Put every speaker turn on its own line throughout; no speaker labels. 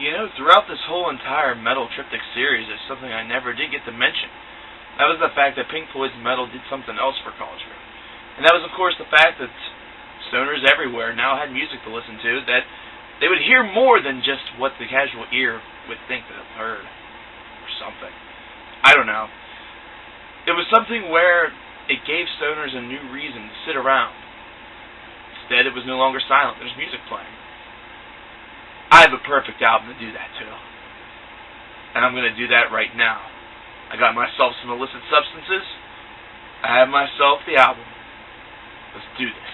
You know, throughout this whole entire Meddle Triptych series, there's something I never did get to mention. That was the fact that Pink Floyd's Meddle did something else for college room. And that was, of course, the fact that stoners everywhere now had music to listen to, that they would hear more than just what the casual ear would think that it heard, or something. I don't know. It was something where it gave stoners a new reason to sit around. Instead, it was no longer silent. There's music playing. I have a perfect album to do that to. And I'm going to do that right now. I got myself some illicit substances. I have myself the album. Let's do this.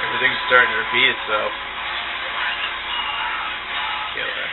Everything's starting to repeat itself. Killer.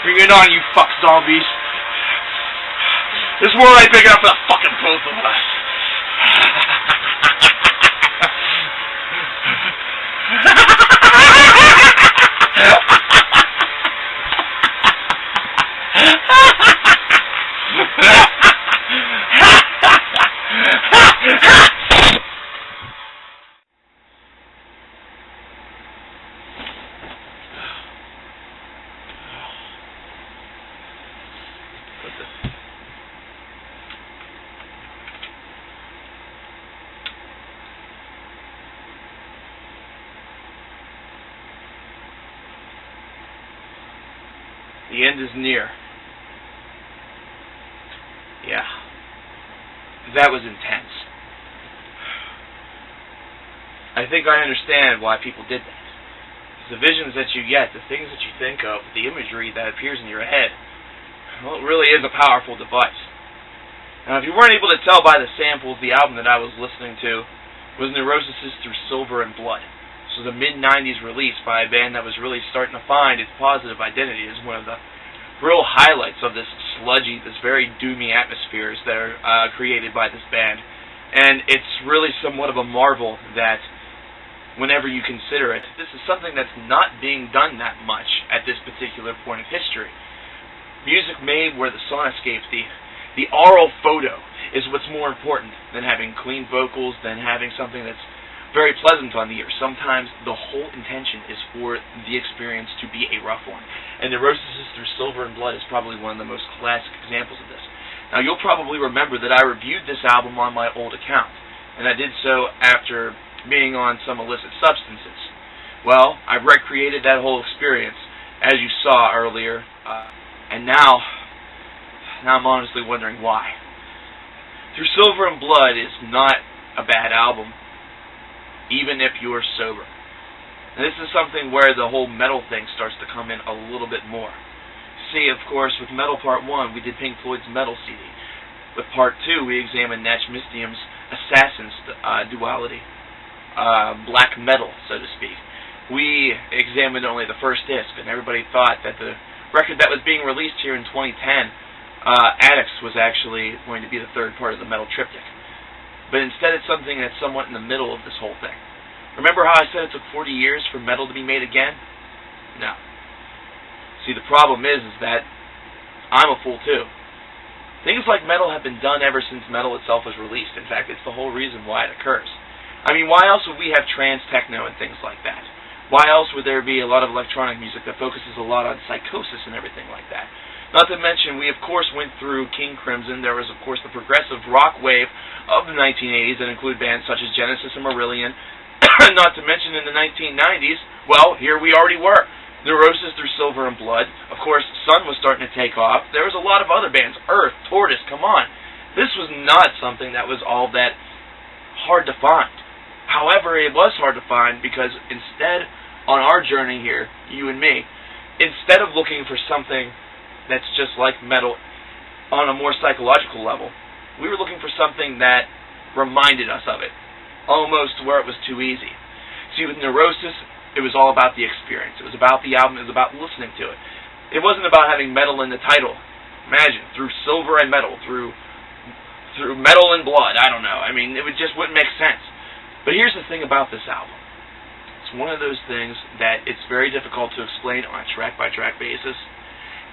Bring it on, you fuck zombies. This is more like big enough for the fucking both of us. The end is near. Yeah. That was intense. I think I understand why people did that. The visions that you get, the things that you think of, the imagery that appears in your head, well, it really is a powerful device. Now, if you weren't able to tell by the samples, the album that I was listening to was Neurosis Through Silver and Blood. This was a mid-90s release by a band that was really starting to find its positive identity as one of the real highlights of this sludgy, this very doomy atmospheres that are created by this band. And it's really somewhat of a marvel that whenever you consider it, this is something that's not being done that much at this particular point of history. Music made where the sonoscape, the aural photo, is what's more important than having clean vocals, than having something that's very pleasant on the ear. Sometimes the whole intention is for the experience to be a rough one. And Neurosis Through Silver and Blood is probably one of the most classic examples of this. Now, you'll probably remember that I reviewed this album on my old account, and I did so after being on some illicit substances. Well, I recreated that whole experience, as you saw earlier, and now I'm honestly wondering why. Through Silver and Blood is not a bad album, even if you're sober. And this is something where the whole metal thing starts to come in a little bit more. See, of course, with Metal Part 1, we did Pink Floyd's Metal CD. With Part 2, we examined Natch Mystium's Assassin's duality. Black metal, so to speak. We examined only the first disc, and everybody thought that the record that was being released here in 2010, Addicts, was actually going to be the third part of the Meddle Triptych. But instead it's something that's somewhat in the middle of this whole thing. Remember how I said it took 40 years for metal to be made again? No. See, the problem is that I'm a fool too. Things like metal have been done ever since metal itself was released. In fact, it's the whole reason why it occurs. I mean, why else would we have trance techno and things like that? Why else would there be a lot of electronic music that focuses a lot on psychosis and everything like that? Not to mention, we of course went through King Crimson. There was of course the progressive rock wave of the 1980s that include bands such as Genesis and Marillion. Not to mention in the 1990s, well, here we already were. Neurosis through Silver and Blood. Of course, Sun was starting to take off. There was a lot of other bands. Earth, Tortoise, come on. This was not something that was all that hard to find. However, it was hard to find because instead, on our journey here, you and me, instead of looking for something that's just like metal on a more psychological level, we were looking for something that reminded us of it, almost where it was too easy. See, with Neurosis, it was all about the experience. It was about the album. It was about listening to it. It wasn't about having metal in the title. Imagine, through Silver and Metal, through Metal and Blood, I don't know. I mean, it just wouldn't make sense. But here's the thing about this album. It's one of those things that it's very difficult to explain on a track-by-track basis.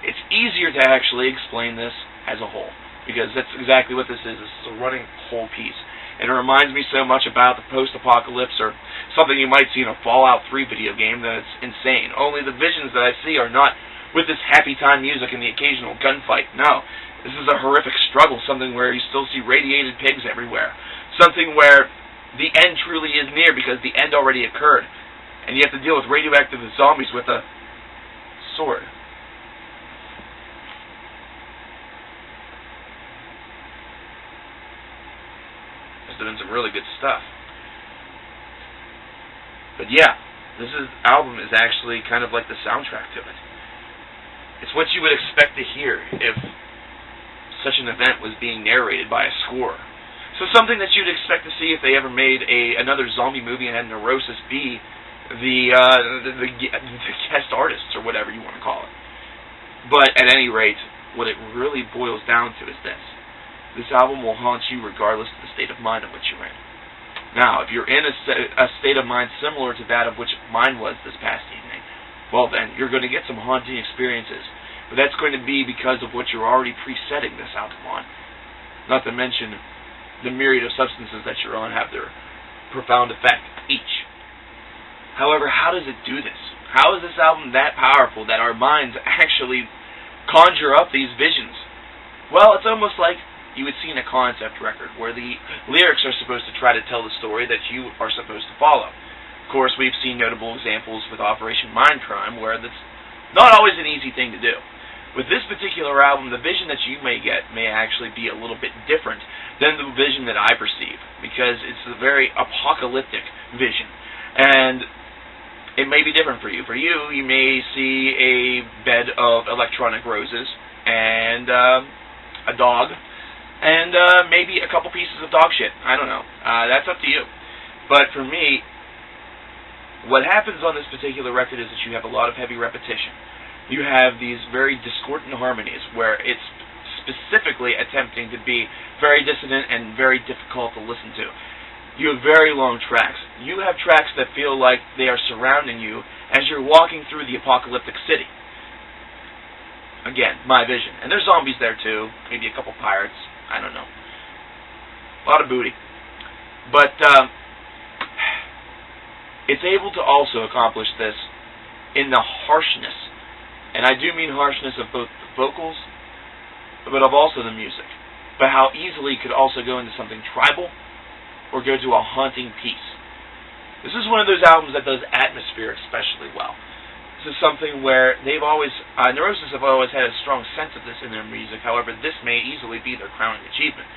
It's easier to actually explain this as a whole, because that's exactly what this is. This is a running whole piece. And it reminds me so much about the post-apocalypse or something you might see in a Fallout 3 video game that it's insane. Only the visions that I see are not with this happy time music and the occasional gunfight. No, this is a horrific struggle, something where you still see radiated pigs everywhere. Something where the end truly is near because the end already occurred. And you have to deal with radioactive zombies with a sword. Doing some really good stuff. But yeah, this album is actually kind of like the soundtrack to it. It's what you would expect to hear if such an event was being narrated by a score. So something that you'd expect to see if they ever made another zombie movie and had Neurosis be the guest artists or whatever you want to call it. But at any rate, what it really boils down to is this. This album will haunt you regardless of the state of mind in which you're in. Now, if you're in a state of mind similar to that of which mine was this past evening, well then, you're going to get some haunting experiences. But that's going to be because of what you're already presetting this album on. Not to mention the myriad of substances that you're on have their profound effect, each. However, how does it do this? How is this album that powerful that our minds actually conjure up these visions? Well, it's almost like you would see in a concept record where the lyrics are supposed to try to tell the story that you are supposed to follow. Of course, we've seen notable examples with Operation Mindcrime where that's not always an easy thing to do. With this particular album, the vision that you may get may actually be a little bit different than the vision that I perceive, because it's a very apocalyptic vision. And it may be different for you. For you, you may see a bed of electronic roses and a dog, and maybe a couple pieces of dog shit. I don't know. That's up to you. But for me, what happens on this particular record is that you have a lot of heavy repetition. You have these very discordant harmonies where it's specifically attempting to be very dissonant and very difficult to listen to. You have very long tracks. You have tracks that feel like they are surrounding you as you're walking through the apocalyptic city. Again, my vision. And there's zombies there too. Maybe a couple pirates. I don't know. A lot of booty. But it's able to also accomplish this in the harshness. And I do mean harshness of both the vocals, but of also the music. But how easily it could also go into something tribal or go to a haunting piece. This is one of those albums that does atmosphere especially well. This is something where they've always, Neurosis have always had a strong sense of this in their music. However, this may easily be their crowning achievement.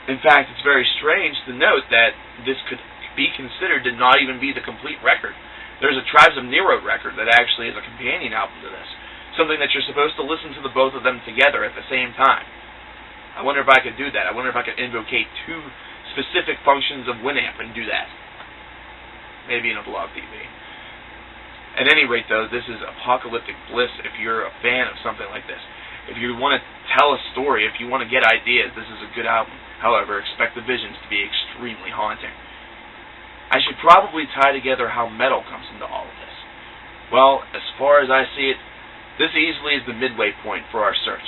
In fact, it's very strange to note that this could be considered to not even be the complete record. There's a Tribes of Nero record that actually is a companion album to this. Something that you're supposed to listen to the both of them together at the same time. I wonder if I could do that. I wonder if I could invocate two specific functions of Winamp and do that. Maybe in a blog TV. At any rate, though, this is apocalyptic bliss if you're a fan of something like this. If you want to tell a story, if you want to get ideas, this is a good album. However, expect the visions to be extremely haunting. I should probably tie together how metal comes into all of this. Well, as far as I see it, this easily is the midway point for our search.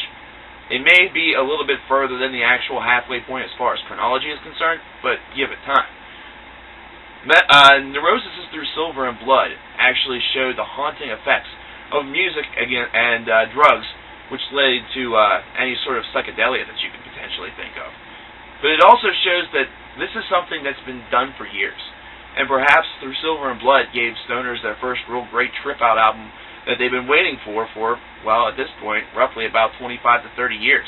It may be a little bit further than the actual halfway point as far as chronology is concerned, but give it time. Neurosis Through Silver and Blood actually showed the haunting effects of music and drugs, which led to any sort of psychedelia that you can potentially think of. But it also shows that this is something that's been done for years. And perhaps Through Silver and Blood gave stoners their first real great trip-out album that they've been waiting for, well, at this point, roughly about 25 to 30 years.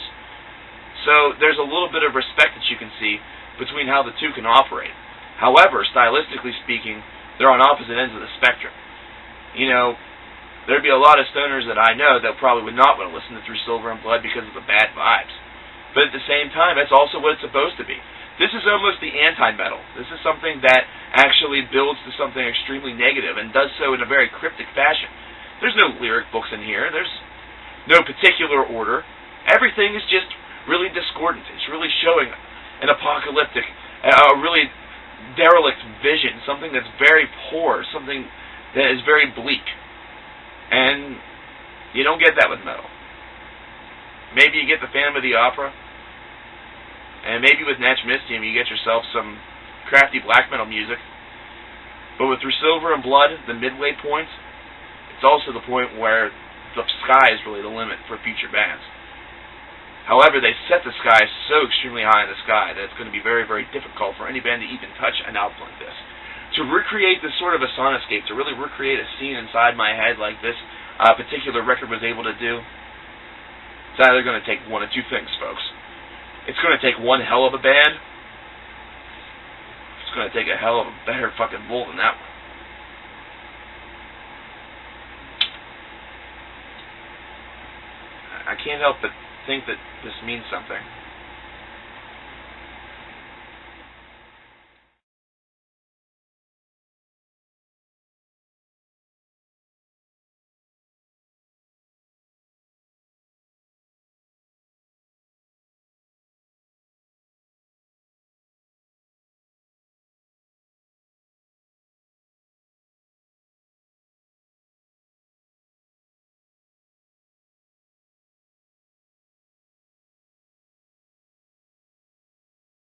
So there's a little bit of respect that you can see between how the two can operate. However, stylistically speaking, they're on opposite ends of the spectrum. You know, there'd be a lot of stoners that I know that probably would not want to listen to Through Silver and Blood because of the bad vibes. But at the same time, that's also what it's supposed to be. This is almost the anti-metal. This is something that actually builds to something extremely negative and does so in a very cryptic fashion. There's no lyric books in here. There's no particular order. Everything is just really discordant. It's really showing an apocalyptic, a really derelict vision, something that's very poor, something that is very bleak. And you don't get that with metal. Maybe you get the Phantom of the Opera, and maybe with Natch Mystium you get yourself some crafty black metal music. But with Through Silver and Blood, the midway point, it's also the point where the sky is really the limit for future bands. However, they set the sky so extremely high in the sky that it's going to be very, very difficult for any band to even touch an album like this. To recreate this sort of a soundscape, to really recreate a scene inside my head like this particular record was able to do, it's either going to take one of two things, folks. It's going to take one hell of a band. It's going to take a hell of a better fucking bull than that one. I can't help but think that this means something.